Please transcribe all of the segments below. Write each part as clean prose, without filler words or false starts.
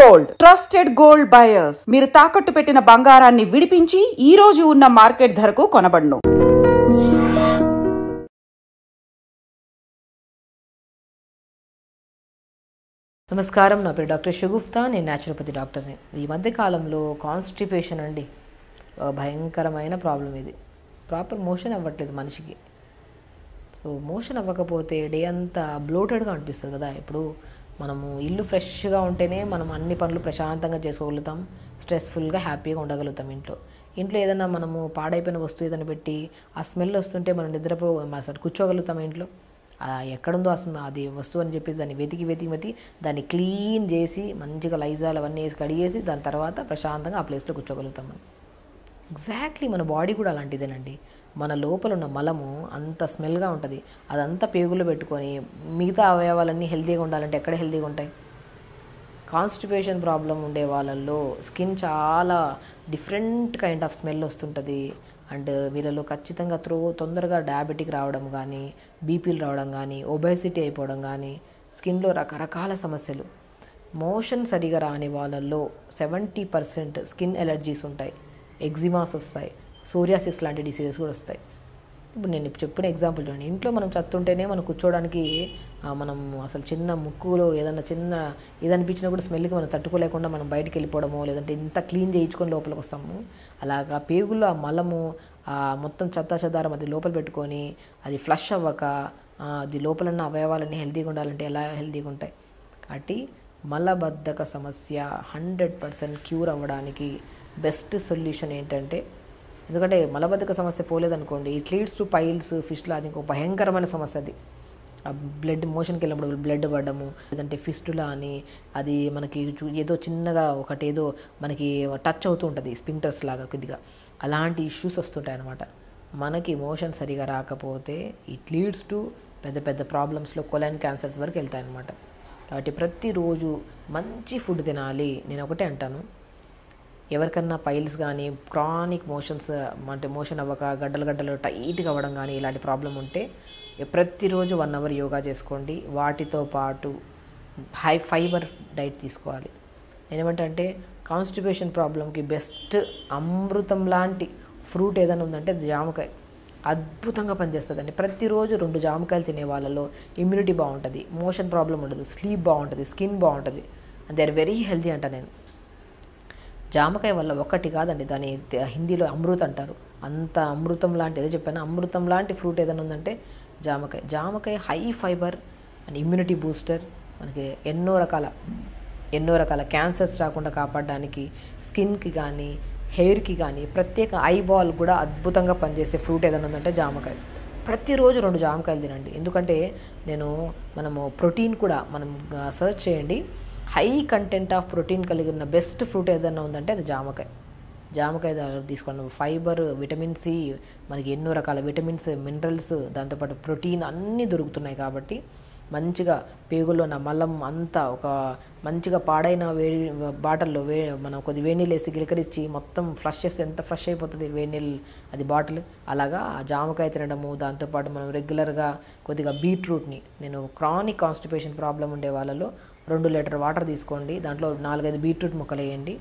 Gold, trusted gold buyers. మీరు తాకట్టు పెట్టిన బంగారాన్ని విడిపించి ఈ రోజు ఉన్న మార్కెట్ ధరకు కొనబడును. నమస్కారం, నా పేరు డాక్టర్ షగుఫ్తా. నేను న్యాచురోపతి డాక్టర్ని. ఈ మధ్య కాలంలో కాన్స్టిపేషన్ అండి భయంకరమైన ప్రాబ్లం. ఇది ప్రాపర్ మోషన్ అవ్వట్లేదు మనిషికి. సో మోషన్ అవ్వకపోతే డే అంతా బ్లోటెడ్గా అనిపిస్తుంది కదా. ఇప్పుడు మనము ఇల్లు ఫ్రెష్గా ఉంటేనే మనం అన్ని పనులు ప్రశాంతంగా చేసుకోగలుగుతాం, స్ట్రెస్ఫుల్గా హ్యాపీగా ఉండగలుగుతాం. ఇంట్లో ఏదైనా మనము పాడైపోయిన వస్తువు ఏదైనా పెట్టి ఆ స్మెల్ వస్తుంటే మనం అసలు కూర్చోగలుగుతాం ఇంట్లో. ఎక్కడుందో అది వస్తువు అని చెప్పేసి దాన్ని వెతికి దాన్ని క్లీన్ చేసి మంచిగా లైజాల్ అవన్నీ వేసి కడిగేసి దాని తర్వాత ప్రశాంతంగా ఆ ప్లేస్లో కూర్చోగలుగుతాం మనం. ఎగ్జాక్ట్లీ మన బాడీ కూడా అలాంటిదేనండి. మన లోపల ఉన్న మలము అంత స్మెల్గా ఉంటుంది. అదంతా పేగుల్లో పెట్టుకొని మిగతా అవయవాలన్నీ హెల్తీగా ఉండాలంటే ఎక్కడ హెల్తీగా ఉంటాయి? కాన్స్టిపేషన్ ప్రాబ్లం ఉండే వాళ్ళల్లో స్కిన్ చాలా డిఫరెంట్ కైండ్ ఆఫ్ స్మెల్ వస్తుంటుంది. అండ్ వీళ్ళలో ఖచ్చితంగా తొందరగా డయాబెటిక్ రావడం కానీ, బీపీలు రావడం కానీ, ఒబేసిటీ అయిపోవడం కానీ, స్కిన్లో రకరకాల సమస్యలు. మోషన్ సరిగా రాని వాళ్ళల్లో 70% స్కిన్ ఎలర్జీస్ ఉంటాయి, ఎగ్జిమాస్ వస్తాయి, సోరియాసిస్ లాంటి డిసీజెస్ కూడా వస్తాయి. ఇప్పుడు నేను చెప్పిన ఎగ్జాంపుల్ చూడండి. ఇంట్లో మనం చత్తుంటేనే మనం కూర్చోవడానికి మనం అసలు చిన్న ముక్కులో ఏదన్నా చిన్న ఏదనిపించినా కూడా స్మెల్కి మనం తట్టుకోలేకుండా మనం బయటికి వెళ్ళిపోవడమో లేదంటే ఇంత క్లీన్ చేయించుకొని లోపలికి వస్తాము. అలాగా పేగుల్లో ఆ మలము మొత్తం చెదారం అది లోపల పెట్టుకొని అది ఫ్లష్ అవ్వక అది లోపలన్న అవయవాలన్నీ హెల్తీగా ఉండాలంటే ఎలా హెల్తీగా ఉంటాయి? కాబట్టి మలబద్ధక సమస్య 100% క్యూర్ అవ్వడానికి బెస్ట్ సొల్యూషన్ ఏంటంటే, ఎందుకంటే మలబద్ధక సమస్య పోలేదనుకోండి, it leads to piles, fistula. అది ఇంకో భయంకరమైన సమస్య. అది బ్లడ్ మోషన్కి వెళ్ళినప్పుడు బ్లడ్ పడడము, లేదంటే ఫిస్టులా అని అది మనకి ఏదో చిన్నగా ఒకటి ఏదో మనకి టచ్ అవుతూ ఉంటుంది స్పింక్టర్స్ లాగా కొద్దిగా, అలాంటి ఇష్యూస్ వస్తుంటాయి అన్నమాట. మనకి మోషన్ సరిగా రాకపోతే ఇట్ లీడ్స్ టు పెద్ద ప్రాబ్లమ్స్లో కొలైన్ క్యాన్సర్స్ వరకు వెళ్తాయి అన్నమాట. కాబట్టి ప్రతిరోజు మంచి ఫుడ్ తినాలి. నేను ఒకటే అంటాను, ఎవరికన్నా పైల్స్ కానీ క్రానిక్ మోషన్స్ అంటే మోషన్ అవ్వక గడ్డలు టైట్గా అవ్వడం కానీ ఇలాంటి ప్రాబ్లం ఉంటే ప్రతిరోజు 1 అవర్ యోగా చేసుకోండి. వాటితో పాటు హై ఫైబర్ డైట్ తీసుకోవాలి. నేనేమంటే కాన్స్టిపేషన్ ప్రాబ్లంకి బెస్ట్ అమృతం లాంటి ఫ్రూట్ ఏదైనా ఉందంటే జామకాయ. అద్భుతంగా పనిచేస్తుందండి. ప్రతిరోజు 2 జామకాయలు తినే వాళ్ళలో ఇమ్యూనిటీ బాగుంటుంది, మోషన్ ప్రాబ్లం ఉండదు, స్లీప్ బాగుంటుంది, స్కిన్ బాగుంటుంది, and they are very healthy అంట నేను. జామకాయ వల్ల ఒక్కటి కాదండి, దాని హిందీలో అమృత్ అంటారు. అంత అమృతం లాంటి ఏదో చెప్పాను, అమృతం లాంటి ఫ్రూట్ ఏదైనా ఉందంటే జామకాయ high fibre and immunity booster. మనకి ఎన్నో రకాల క్యాన్సర్స్ రాకుండా కాపాడడానికి స్కిన్కి కానీ హెయిర్కి కానీ ప్రత్యేక ఐబాల్ కూడా అద్భుతంగా పనిచేసే ఫ్రూట్ ఏదైనా ఉందంటే జామకాయ. ప్రతిరోజు 2 జామకాయలు తినండి. ఎందుకంటే మనము ప్రోటీన్ కూడా మనం సర్చ్ చేయండి, హై కంటెంట్ ఆఫ్ ప్రోటీన్ కలిగి ఉన్న బెస్ట్ ఫ్రూట్ ఏదైనా ఉందంటే అది జామకాయ తీసుకోండి. ఫైబర్, విటమిన్ సి, మనకి ఎన్నో రకాల విటమిన్స్, మినరల్స్, దాంతోపాటు ప్రోటీన్ అన్నీ దొరుకుతున్నాయి. కాబట్టి మంచిగా పేగుల్లో ఉన్న మలం అంతా ఒక మంచిగా పాడైన బాటిల్లో మనం కొద్ది వేడినీళ్ళు వేసి గిలకరించి మొత్తం ఫ్లష్ చేస్తే ఎంత ఫ్లష్ అయిపోతుంది వేడినీళ్ళు అది బాటిల్. అలాగా జామకాయ తినడము, దాంతోపాటు మనం రెగ్యులర్గా కొద్దిగా బీట్రూట్ని, నేను క్రానిక్ కాన్స్టిపేషన్ ప్రాబ్లం ఉండే వాళ్ళలో 2 లీటర్ వాటర్ తీసుకోండి, దాంట్లో 4-5 బీట్రూట్ ముక్కలు వేయండి.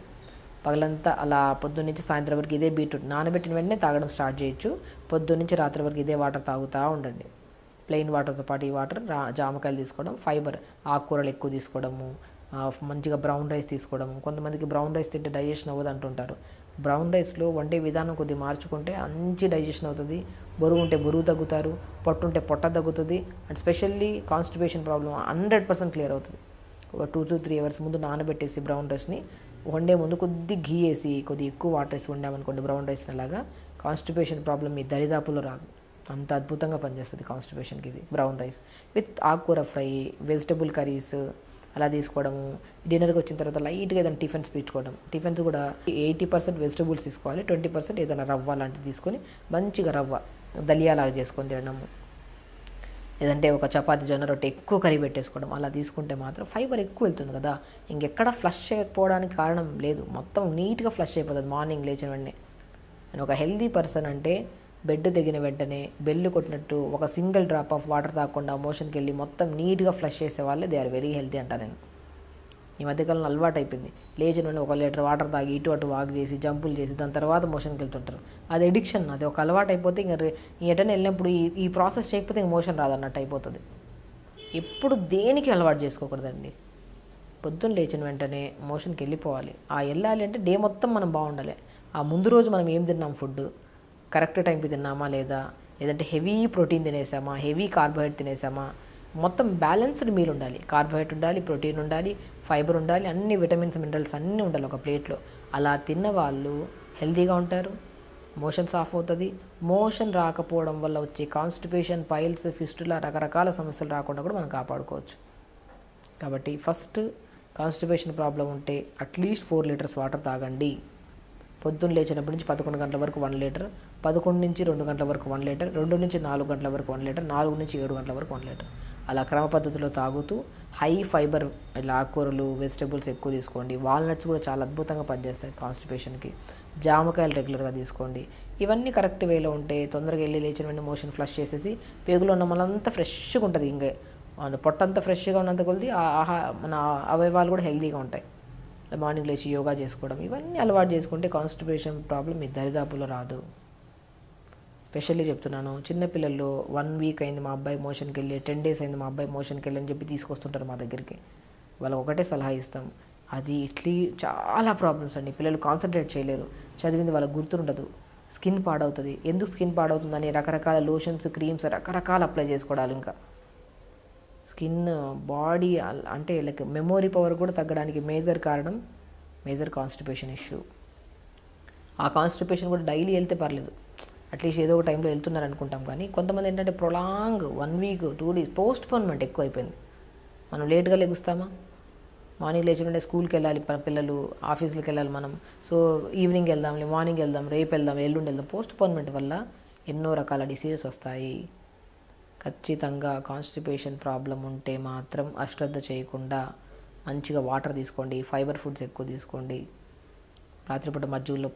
పగలంతా అలా పొద్దున్నుంచి సాయంత్రం వరకు ఇదే బీట్రూట్ నానబెట్టిన వెంటనే తాగడం స్టార్ట్ చేయొచ్చు. పొద్దున్నుంచి రాత్రి వరకు ఇదే వాటర్ తాగుతూ ఉండండి. ప్లెయిన్ వాటర్తో పాటు ఈ వాటర్ జామకాయలు తీసుకోవడం, ఫైబర్ ఆకుకూరలు ఎక్కువ తీసుకోవడము, మంచిగా బ్రౌన్ రైస్ తీసుకోవడము. కొంతమందికి బ్రౌన్ రైస్ తింటే డైజెషన్ అవ్వదు అంటుంటారు. బ్రౌన్ రైస్లో వండే విధానం కొద్దిగా మార్చుకుంటే మంచి డైజెషన్ అవుతుంది. బరువు ఉంటే బరువు తగ్గుతారు, పొట్టు ఉంటే పొట్ట తగ్గుతుంది. And specially constipation problem 100% clear అవుతుంది. ఒక 2 to 3 అవర్స్ ముందు నానబెట్టేసి బ్రౌన్ రైస్ని వండే ముందు కొద్ది ఘీ వేసి కొద్ది ఎక్కువ వాటర్ వేసి వండామనుకోండి బ్రౌన్ రైస్ని, అలాగా కాన్స్టిపేషన్ ప్రాబ్లం మీ దరిదాపుల్లో రాదు. అంత అద్భుతంగా పనిచేస్తుంది కాన్స్టిపేషన్కి ఇది బ్రౌన్ రైస్ విత్ ఆకుకూర ఫ్రై, వెజిటబుల్ కర్రీస్ అలా తీసుకోవడము. డిన్నర్కి వచ్చిన తర్వాత లైట్గా ఏదైనా టిఫిన్స్ పెట్టుకోవడం. టిఫిన్స్ కూడా 80% వెజిటబుల్స్ తీసుకోవాలి, 20% ఏదైనా రవ్వ లాంటిది తీసుకొని మంచిగా రవ్వ దలియాలాగా చేసుకొని తినడము. లేదంటే ఒక చపాతి, జొన్న రొట్టె ఎక్కువ కర్రీ పెట్టేసుకోవడం. అలా తీసుకుంటే మాత్రం ఫైబర్ ఎక్కువ వెళ్తుంది కదా, ఇంకెక్కడ ఫ్లష్ అయిపోవడానికి కారణం లేదు, మొత్తం నీట్గా ఫ్లష్ అయిపోతుంది మార్నింగ్ లేచిన వెంటనే. నేను ఒక హెల్దీ పర్సన్ అంటే బెడ్ దిగిన వెంటనే బెల్లు కొట్టినట్టు ఒక సింగిల్ డ్రాప్ ఆఫ్ వాటర్ తాగకుండా మోషన్కి వెళ్ళి మొత్తం నీట్గా ఫ్లష్ చేసే వాళ్ళే దే ఆర్ వెరీ హెల్తీ అంట నేను. ఈ మధ్యకాలంలో అలవాటు అయిపోయింది. లేచిన వెంటనే 1 లీటర్ వాటర్ తాగి ఇటు అటు వాక్ చేసి జంపులు చేసి దాని తర్వాత మోషన్కి వెళ్తుంటారు. అది ఎడిక్షన్, అది ఒక అలవాటు అయిపోతే ఇంకా ఎటైనా వెళ్ళినప్పుడు ఈ ప్రాసెస్ చేయకపోతే ఇంక మోషన్ రాదన్నట్టు అయిపోతుంది. ఎప్పుడు దేనికి అలవాటు చేసుకోకూడదండి. పొద్దున్న లేచిన వెంటనే మోషన్కి వెళ్ళిపోవాలి. వెళ్ళాలి అంటే డే మొత్తం మనం బాగుండాలి. ఆ ముందు రోజు మనం ఏం తిన్నాం, ఫుడ్ కరెక్ట్ టైంకి తిన్నామా లేదా, లేదంటే హెవీ ప్రోటీన్ తినేసామా, హెవీ కార్బోహైడ్రేట్ తినేసామా, మొత్తం బ్యాలెన్స్డ్ మీల్ ఉండాలి. కార్బోహైడ్రేట్ ఉండాలి, ప్రోటీన్ ఉండాలి, ఫైబర్ ఉండాలి, అన్ని విటమిన్స్ మినరల్స్ అన్నీ ఉండాలి ఒక ప్లేట్లో. అలా తిన్న వాళ్ళు హెల్తీగా ఉంటారు. మోషన్స్ ఆఫ్ అవుతుంది. మోషన్ రాకపోవడం వల్ల వచ్చే కాన్స్టిపేషన్, పైల్స్, ఫిస్టులా రకరకాల సమస్యలు రాకుండా కూడా మనం కాపాడుకోవచ్చు. కాబట్టి ఫస్ట్ కాన్స్టిపేషన్ ప్రాబ్లం ఉంటే అట్లీస్ట్ 4 లీటర్స్ వాటర్ తాగండి. పొద్దున్న లేచినప్పటి నుంచి 11 గంటల వరకు 1 లీటర్, 11 నుంచి 2 గంటల వరకు 1 లీటర్, 2 నుంచి 4 గంటల వరకు 1 లీటర్, 4 నుంచి 7 గంటల వరకు 1 లీటర్. అలా క్రమ పద్ధతిలో తాగుతూ హై ఫైబర్ ఇలా ఆకుకూరలు, వెజిటబుల్స్ ఎక్కువ తీసుకోండి. వాల్నట్స్ కూడా చాలా అద్భుతంగా పనిచేస్తాయి కాన్స్టిపేషన్కి. జామకాయలు రెగ్యులర్గా తీసుకోండి. ఇవన్నీ కరెక్ట్ వేలో ఉంటే తొందరగా వెళ్ళి లేచిన వెంటనే మోషన్ ఫ్లష్ చేసేసి పేగులో ఉన్న మనంతా ఫ్రెష్గా ఉంటుంది. ఇంకా పొట్టంతా ఫ్రెష్గా ఉన్నంత కొద్ది మన అవయవాలు కూడా హెల్తీగా ఉంటాయి. మార్నింగ్ లేచి యోగా చేసుకోవడం, ఇవన్నీ అలవాటు చేసుకుంటే కాన్స్టిపేషన్ ప్రాబ్లం మీ దరిదాపులో రాదు. స్పెషల్లీ చెప్తున్నాను, చిన్నపిల్లల్లో 1 వీక్ అయింది మా అబ్బాయి మోషన్కి వెళ్ళి, 10 డేస్ అయింది మా అబ్బాయి మోషన్కి వెళ్ళి అని చెప్పి తీసుకొస్తుంటారు మా దగ్గరికి. వాళ్ళకి ఒకటే సలహా ఇస్తాం, అది చాలా ప్రాబ్లమ్స్ అండి. పిల్లలు కాన్సన్ట్రేట్ చేయలేరు, చదివింది వాళ్ళకి గుర్తుండదు, స్కిన్ పాడవుతుంది. ఎందుకు స్కిన్ పాడవుతుందని రకరకాల లోషన్స్, క్రీమ్స్ రకరకాల అప్లై చేసుకోవడాలు, ఇంకా స్కిన్ బాడీ అంటే లైక్ మెమొరీ పవర్ కూడా తగ్గడానికి మేజర్ కారణం కాన్స్టిపేషన్ ఇష్యూ. ఆ కాన్స్టిపేషన్ కూడా డైలీ వెళ్తే పర్లేదు, అట్లీస్ట్ ఏదో ఒక టైంలో వెళ్తున్నారు అనుకుంటాం. కానీ కొంతమంది ఏంటంటే ప్రొలాంగ్ 1 వీక్ 2 డేస్ పోస్ట్పోన్మెంట్ ఎక్కువ అయిపోయింది. మనం లేట్గా లెగుస్తామా, మార్నింగ్ లేచినట్టే స్కూల్కి వెళ్ళాలి పిల్లలు, ఆఫీసులకు వెళ్ళాలి మనం, సో ఈవినింగ్ వెళ్దాంలే, మార్నింగ్ వెళ్దాం, రేపు వెళ్దాం, ఎల్లుండి వెళ్దాం. పోస్ట్పోన్మెంట్ వల్ల ఎన్నో రకాల డిసీజెస్ వస్తాయి. ఖచ్చితంగా కాన్స్టిపేషన్ ప్రాబ్లం ఉంటే మాత్రం అశ్రద్ధ చేయకుండా మంచిగా వాటర్ తీసుకోండి, ఫైబర్ ఫుడ్స్ ఎక్కువ తీసుకోండి. రాత్రిపూట మజ్జిగలో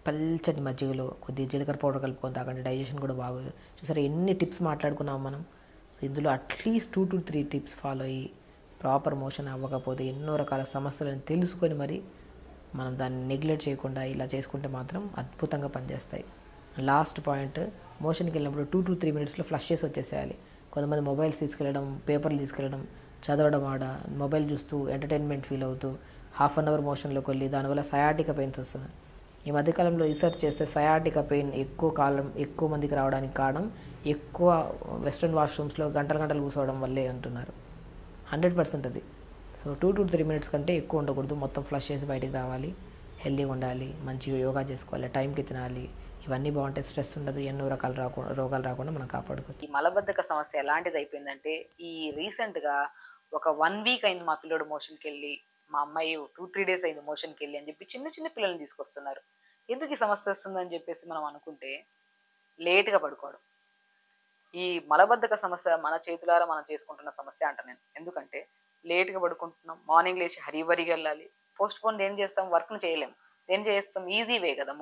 పల్చటి మజ్జిగలో కొద్దిగా జీలకర్ర పౌడర్ కలుపుకొని తాగండి, డైజెషన్ కూడా బాగా. చూసారా ఎన్ని టిప్స్ మాట్లాడుకున్నాం మనం. సో ఇందులో అట్లీస్ట్ 2 to 3 టిప్స్ ఫాలో అయ్యి ప్రాపర్ మోషన్ అవ్వకపోతే ఎన్నో రకాల సమస్యలను తెలుసుకొని మరి మనం దాన్ని నెగ్లెక్ట్ చేయకుండా ఇలా చేసుకుంటే మాత్రం అద్భుతంగా పనిచేస్తాయి. లాస్ట్ పాయింట్, మోషన్కి వెళ్ళినప్పుడు 2 to 3 మినిట్స్లో ఫ్లష్ చేసి వచ్చేసేయాలి. కొంతమంది మొబైల్స్ తీసుకెళ్ళడం, పేపర్లు తీసుకెళ్ళడం, చదవడం, మొబైల్ చూస్తూ ఎంటర్టైన్మెంట్ ఫీల్ అవుతూ 1/2 అవర్ మోషన్లోకి వెళ్ళి దానివల్ల సయాటిక పెయిన్స్ వస్తుంది. ఈ మధ్యకాలంలో రీసెర్చ్ చేస్తే సయాటిక పెయిన్ ఎక్కువ మందికి రావడానికి కారణం ఎక్కువ వెస్ట్రన్ వాష్రూమ్స్లో గంటలు కూర్చోవడం వల్లే అంటున్నారు. 100% అది. సో 2 to 3 మినిట్స్ కంటే ఎక్కువ ఉండకూడదు. మొత్తం ఫ్లష్ చేసి బయటికి రావాలి, హెల్తీగా ఉండాలి, మంచిగా యోగా చేసుకోవాలి, టైంకి తినాలి. ఇవన్నీ బాగుంటే స్ట్రెస్ ఉండదు, ఎన్నో రకాల రోగాలు రాకుండా మనం కాపాడుకోవచ్చు. ఈ మలబద్ధక సమస్య ఎలాంటిది అయిపోయిందంటే, ఈ రీసెంట్గా ఒక 1 వీక్ అయింది మా పిల్లోడు మోషన్కి వెళ్ళి, మా అమ్మాయి 2-3 డేస్ అయింది మోషన్కి వెళ్ళి అని చెప్పి చిన్న పిల్లల్ని తీసుకొస్తున్నారు. ఎందుకు ఈ సమస్య వస్తుందని చెప్పేసి మనం అనుకుంటే లేట్గా పడుకోవడం. ఈ మలబద్ధక సమస్య మన చేతులారా మనం చేసుకుంటున్న సమస్య అంట నేను. ఎందుకంటే లేట్గా పడుకుంటున్నాం, మార్నింగ్ లేచి హరీబరీగా వెళ్ళాలి. పోస్ట్ పోన్ ఏం చేస్తాం, వర్క్ని చేయలేము. ఏం చేస్తాం, ఈజీ వే కదా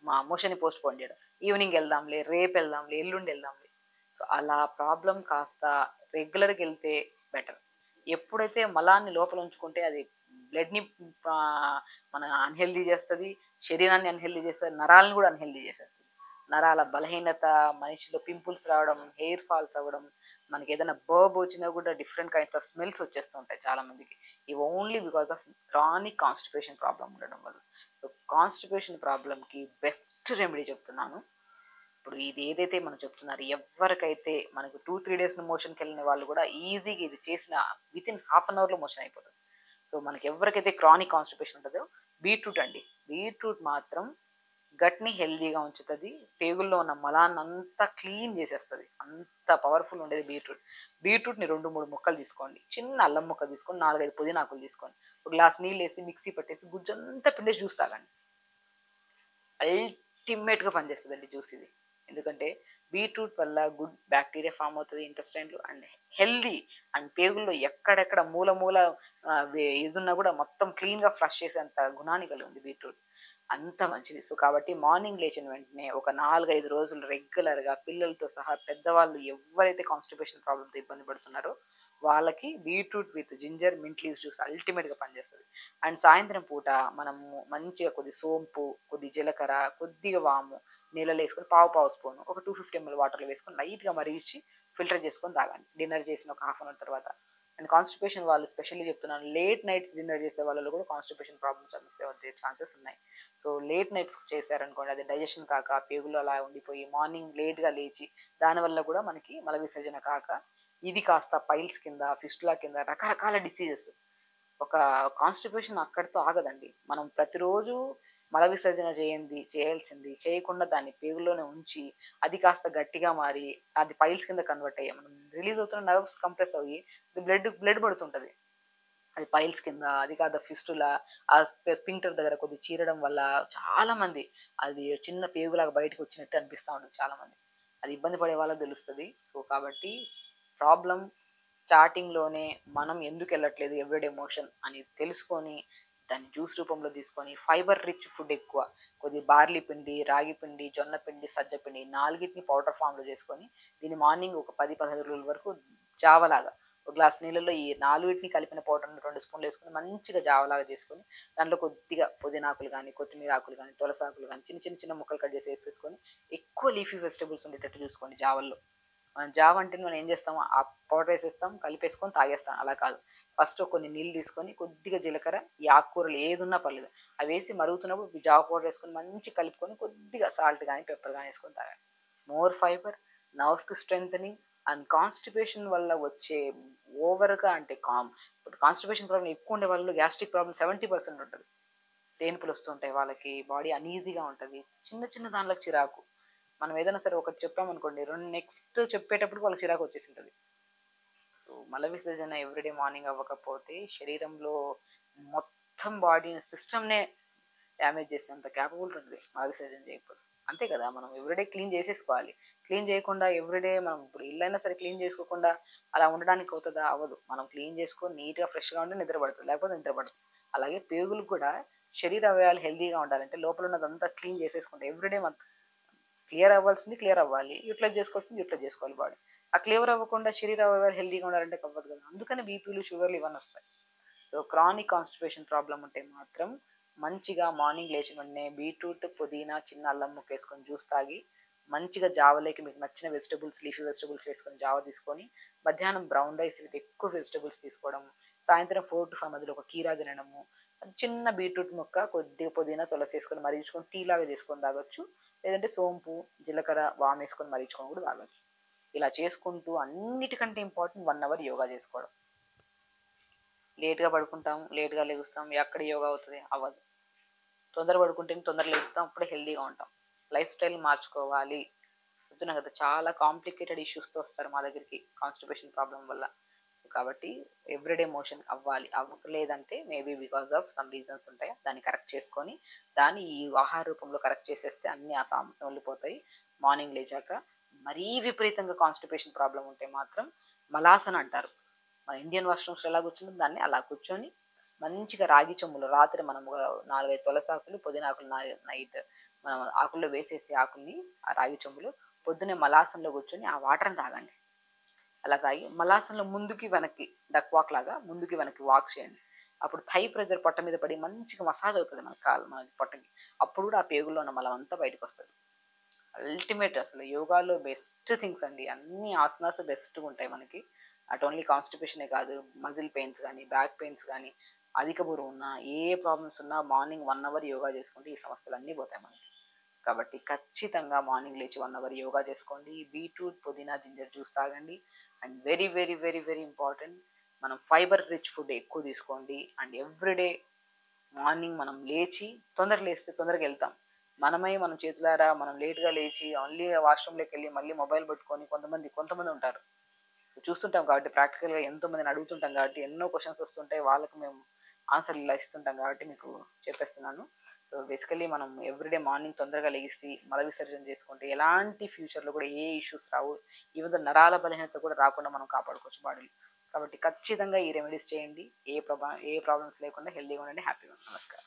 మా మోషన్ని పోస్ట్ పోన్ చేయడం. ఈవినింగ్ వెళ్దాంలే, రేపు వెళ్దాంలే, ఎల్లుండి వెళ్దాంలే. సో అలా ప్రాబ్లం కాస్త రెగ్యులర్గా వెళ్తే బెటర్. ఎప్పుడైతే మలాన్ని లోపల ఉంచుకుంటే అది బ్లడ్ని మన అన్హెల్దీ చేస్తుంది, శరీరాన్ని అన్హెల్దీ చేస్తుంది, నరాలను కూడా అన్హెల్దీ చేసేస్తుంది. నరాల బలహీనత, మనిషిలో పింపుల్స్ రావడం, హెయిర్ ఫాల్స్ అవ్వడం, మనకి ఏదైనా బర్బ్ వచ్చినా కూడా డిఫరెంట్ కైండ్స్ ఆఫ్ స్మెల్స్ వచ్చేస్తూ ఉంటాయి చాలా మందికి. ఇవి only because of chronic constipation problem ఉండడం వల్ల. సో కాన్స్టిపేషన్ ప్రాబ్లంకి బెస్ట్ రెమెడీ చెప్తున్నాను. ఇప్పుడు ఇది ఏదైతే మనం చెప్తున్నారు, ఎవరికైతే మనకు 2-3 డేస్ మోషన్కి వెళ్ళిన వాళ్ళు కూడా ఈజీగా ఇది చేసిన వితిన్ 1/2 అవర్లో మోషన్ అయిపోతుంది. సో మనకి ఎవరికైతే క్రానిక్ కాన్స్టిపేషన్ ఉంటుందో బీట్రూట్ అండి, బీట్రూట్ మాత్రం గట్ని హెల్దీగా ఉంచుతుంది, పేగుల్లో ఉన్న మలాన్ని అంతా క్లీన్ చేసేస్తుంది. అంత పవర్ఫుల్ ఉండేది బీట్రూట్ని 2-3 ముక్కలు తీసుకోండి, చిన్న అల్లం ముక్క తీసుకోండి, 4-5 పుదీనాకులు తీసుకోండి, ఒక గ్లాస్ నీళ్ళు వేసి మిక్సీ పట్టేసి గుజ్జంతా పిండేసి జ్యూస్ తాగండి. అల్టిమేట్గా పనిచేస్తుందండి జ్యూస్ ఇది. ఎందుకంటే బీట్రూట్ వల్ల గుడ్ బ్యాక్టీరియా ఫామ్ అవుతుంది ఇంటెస్టైన్లో, అండ్ హెల్దీ, అండ్ పేగుల్లో ఎక్కడెక్కడ మూల ఇదున్నా కూడా మొత్తం క్లీన్గా ఫ్లష్ చేసేంత గుణాన్ని కలిగి ఉంది బీట్రూట్. అంత మంచిది. సో కాబట్టి మార్నింగ్ లేచిన వెంటనే ఒక 4-5 రోజులు రెగ్యులర్గా పిల్లలతో సహా పెద్దవాళ్ళు ఎవరైతే కాన్స్టిపేషన్ ప్రాబ్లంతో ఇబ్బంది పడుతున్నారో వాళ్ళకి beetroot with ginger mint leaves juice అల్టిమేట్గా పనిచేస్తుంది. అండ్ సాయంత్రం పూట మనము మంచిగా కొద్ది సోంపు, కొద్ది జీలకర్ర, కొద్దిగా వాము నీళ్ళలో వేసుకొని పావు స్పూన్ ఒక 250 ml వాటర్లో వేసుకొని లైట్గా మరిగించి ఫిల్టర్ చేసుకొని తాగండి డిన్నర్ చేసిన ఒక హాఫ్ అన్ అవర్ తర్వాత. అండ్ కాన్స్టిపేషన్ వాళ్ళు స్పెషల్లీ చెప్తున్నాను, లేట్ నైట్స్ డిన్నర్ చేసే వాళ్ళలో కూడా కాన్స్టిపేషన్ ప్రాబ్లమ్స్ వచ్చే ఛాన్సెస్ ఉన్నాయి. సో లేట్ నైట్స్ చేశారనుకోండి, అది డైజెషన్ కాక పేగులు అలా ఉండిపోయి మార్నింగ్ లేట్గా లేచి దానివల్ల కూడా మనకి మల విసర్జన కాక ఇది కాస్త పైల్స్ కింద, ఫిస్టులా కింద రకరకాల డిసీజెస్. ఒక కాన్స్టిపేషన్ అక్కడితో ఆగదండి. మనం ప్రతిరోజు మల విసర్జన చేయాల్సింది చేయకుండా దాన్ని పేగుల్లోనే ఉంచి అది కాస్త గట్టిగా మారి అది పైల్స్ కింద కన్వర్ట్ అయ్యి మనం రిలీజ్ అవుతున్న నర్వ్స్ కంప్రెస్ అయ్యి బ్లడ్ పడుతుంటది. అది పైల్స్ కింద, అది కాదు ఫిస్టులా, ఆ స్పింక్టర్ దగ్గర కొద్ది చీరడం వల్ల చాలా మంది అది చిన్న పేగులాగా బయటకు వచ్చినట్టు అనిపిస్తూ ఉంటుంది చాలా మంది. అది ఇబ్బంది పడే వాళ్ళకి తెలుస్తుంది. సో కాబట్టి ప్రాబ్లం స్టార్టింగ్లోనే మనం ఎందుకు వెళ్ళట్లేదు ఎవ్రీడే మోషన్ అని తెలుసుకొని దాన్ని జ్యూస్ రూపంలో తీసుకొని ఫైబర్ రిచ్ ఫుడ్ ఎక్కువ, కొద్ది బార్లీ పిండి, రాగి పిండి, జొన్న పిండి, సజ్జ పిండి నాలుగిటిని పౌడర్ ఫామ్లో చేసుకొని దీన్ని మార్నింగ్ ఒక 10-15 రోజుల వరకు జావలాగా ఒక గ్లాస్ నీళ్ళలో ఈ నాలుగిటిని కలిపిన పౌడర్ని 2 స్పూన్లు వేసుకొని మంచిగా జావలాగా చేసుకొని దాంట్లో కొద్దిగా పుదీనాకులు కానీ, కొత్తిమీర ఆకులు కానీ, తులసాకులు కానీ చిన్న చిన్న ముక్కలు కట్ చేసి వేసేసుకొని ఎక్కువ లీఫీ వెజిటబుల్స్ ఉండేటట్టు చూసుకోండి జావల్లో. మనం జావ అంటే మనం ఏం చేస్తాము, ఆ పౌడర్ వేసేస్తాం, కలిపేసుకొని తాగేస్తాం. అలా కాదు, ఫస్ట్ కొన్ని నీళ్ళు తీసుకొని కొద్దిగా జీలకర్ర, ఈ ఆకుకూరలు ఏది ఉన్నా పర్లేదు అవి వేసి మరుగుతున్నప్పుడు జావ పౌడర్ వేసుకొని మంచి కలుపుకొని కొద్దిగా సాల్ట్ కానీ పెప్పర్ కానీ వేసుకొని తాగాలి. మోర్ ఫైబర్, నర్వ్స్కి స్ట్రెంథనింగ్. అండ్ కాన్స్టిపేషన్ వల్ల వచ్చే ఓవర్గా అంటే ఇప్పుడు కాన్స్టిపేషన్ ప్రాబ్లం ఎక్కువ ఉండే వాళ్ళు గ్యాస్ట్రిక్ ప్రాబ్లం 70% ఉంటుంది. తేనుపులు వస్తుంటాయి వాళ్ళకి, బాడీ అనీజీగా ఉంటుంది, చిన్న చిన్న దానిలోకి చిరాకు. మనం ఏదైనా సరే ఒకటి చెప్పామనుకోండి, నెక్స్ట్ చెప్పేటప్పుడు వాళ్ళకి చిరాకు వచ్చేసి ఉంటుంది. సో మల విసర్జన ఎవ్రీడే మార్నింగ్ అవ్వకపోతే శరీరంలో మొత్తం బాడీని సిస్టమ్నే డ్యామేజ్ చేసేంత క్యాపబుల్ ఉంటుంది మల విసర్జన చేయకపోతే. అంతే కదా, మనం ఎవ్రీడే క్లీన్ చేసేసుకోవాలి. క్లీన్ చేయకుండా ఎవ్రీడే మనం ఇప్పుడు ఇల్లైనా సరే క్లీన్ చేసుకోకుండా అలా ఉండడానికి అవుతుందా? అవ్వదు. మనం క్లీన్ చేసుకొని నీట్గా ఫ్రెష్గా ఉంటే నిద్ర పడుతుంది, లేకపోతే నిద్ర పడుతుంది. అలాగే పేగులకు కూడా శరీర అవయవాలు హెల్తీగా ఉండాలంటే లోపల ఉన్నదంతా క్లీన్ చేసేసుకుంటే ఎవ్రీడే మనం క్లియర్ అవ్వాల్సింది క్లియర్ అవ్వాలి, యూటిలైజ్ చేసుకోవాల్సింది యూటిలైజ్ చేసుకోవాలి బాడీ. ఆ క్లియర్ అవ్వకుండా శరీర అవయవాలు హెల్తీగా ఉండాలంటే అవ్వదు కదా. అందుకని బీపీలు, షుగర్లు ఇవన్నీ వస్తాయి. సో క్రానిక్ కాన్స్టిపేషన్ ప్రాబ్లం ఉంటే మాత్రం మంచిగా మార్నింగ్ లేచిన వెంటనే బీట్రూట్, పుదీనా, చిన్న అల్లం ముక్క వేసుకొని జ్యూస్ తాగి మంచిగా జావలోకి మీకు నచ్చిన వెజిటబుల్స్, లీఫీ వెజిటబుల్స్ వేసుకొని జావ తీసుకొని మధ్యాహ్నం బ్రౌన్ రైస్ విత్ ఎక్కువ వెజిటబుల్స్ తీసుకోవడం, సాయంత్రం 4 to 5 మధ్యలో ఒక కీరా తినడము, చిన్న బీట్రూట్ ముక్క, కొద్దిగా పుదీనా, తులసి వేసుకొని మరిగించుకొని టీ లాగా చేసుకొని తాగొచ్చు. లేదంటే సోంపు, జీలకర్ర, వాము వేసుకొని మరిగించుకొని కూడా తాగొచ్చు. ఇలా చేసుకుంటూ అన్నిటికంటే ఇంపార్టెంట్ 1 hour యోగా చేసుకోవడం. లేట్గా పడుకుంటాం, లేట్గా లెగుస్తాం, ఎక్కడ యోగా అవుతుంది? అవ్వదు. తొందర పడుకుంటే తొందర లేస్తాం, అప్పుడే హెల్తీగా ఉంటాం. లైఫ్ స్టైల్ మార్చుకోవాలి. చెప్తున్నా కదా, చాలా కాంప్లికేటెడ్ ఇష్యూస్తో వస్తారు మా దగ్గరికి కాన్స్టిపేషన్ ప్రాబ్లం వల్ల. సో కాబట్టి ఎవ్రీడే మోషన్ అవ్వాలి. అవ్వలేదంటే maybe because of some reasons ఉంటాయి, దాన్ని కరెక్ట్ చేసుకొని దాన్ని ఈ ఆహార రూపంలో కరెక్ట్ చేసేస్తే అన్ని ఆ సమస్యలు వెళ్ళిపోతాయి. మార్నింగ్ లేచాక మరీ విపరీతంగా కాన్స్టిపేషన్ ప్రాబ్లం ఉంటే మాత్రం మలాసన అంటారు. మన ఇండియన్ వాష్రూమ్స్ ఎలా కూర్చుందో దాన్ని అలా కూర్చొని మంచిగా రాగి చెంబులో రాత్రి మనం 4-5 తులసాకులు, పుదీనాకులు నైట్ మనం ఆకుల్లో వేసేసి ఆకుల్ని ఆ రాగి చెంబులో పొద్దున్నే మలాసనలో కూర్చొని ఆ వాటర్ని తాగండి. అలా తాగి మలాసనలో ముందుకి వెనక్కి డక్ వాక్ లాగా ముందుకి వెనక్కి వాక్ చేయండి. అప్పుడు థై ప్రెజర్ పొట్ట మీద పడి మంచిగా మసాజ్ అవుతుంది మన పొట్టకి. అప్పుడు కూడా ఆ పేగుల్లో ఉన్న మలం అంతా బయటకు వస్తుంది. అల్టిమేట్ అసలు యోగాలో బెస్ట్ థింగ్స్ అండి. అన్ని ఆసనాస్ బెస్ట్గా ఉంటాయి మనకి. అట్ ఓన్లీ కాన్స్టిపేషనే కాదు, మజిల్ పెయిన్స్ కానీ, బ్యాక్ పెయిన్స్ కానీ, అధిక బరువు ఉన్నా, ఏ ప్రాబ్లమ్స్ ఉన్నా మార్నింగ్ 1 hour యోగా చేసుకుంటే ఈ సమస్యలు అన్నీ పోతాయి మనకి. కాబట్టి ఖచ్చితంగా మార్నింగ్ లేచి 1 hour యోగా చేసుకోండి. బీట్రూట్, పుదీనా, జింజర్ జ్యూస్ తాగండి. And very very very very important, మనం ఫైబర్ రిచ్ ఫుడ్ ఎక్కువ తీసుకోండి. అండ్ ఎవ్రీడే మార్నింగ్ మనం లేచి లేస్తే తొందరగా వెళ్తాం. మనం చేతులారా మనం లేట్గా లేచి ఓన్లీ వాష్రూమ్లోకి వెళ్ళి మళ్ళీ మొబైల్ పట్టుకొని కొంతమంది ఉంటారు. చూస్తుంటాం కాబట్టి ప్రాక్టికల్గా ఎంతోమందిని అడుగుతుంటాం కాబట్టి ఎన్నో క్వశ్చన్స్ వస్తుంటాయి, వాళ్ళకి మేము ఆన్సర్లు ఇలా ఇస్తుంటాం కాబట్టి మీకు చెప్పేస్తున్నాను. సో బేసికలీ మనం ఎవ్రీడే మార్నింగ్ తొందరగా లెగిసి మల విసర్జన చేసుకుంటే ఎలాంటి ఫ్యూచర్లో కూడా ఏ ఇష్యూస్ రావు. ఈవెన్ నరాల బలహీనత కూడా రాకుండా మనం కాపాడుకోవచ్చు బాడీలో. కాబట్టి ఖచ్చితంగా ఈ రెమెడీస్ చేయండి. ఏ ప్రాబ్లమ్స్ లేకుండా హెల్తీగా ఉండండి, హ్యాపీగా ఉండండి. నమస్కారం.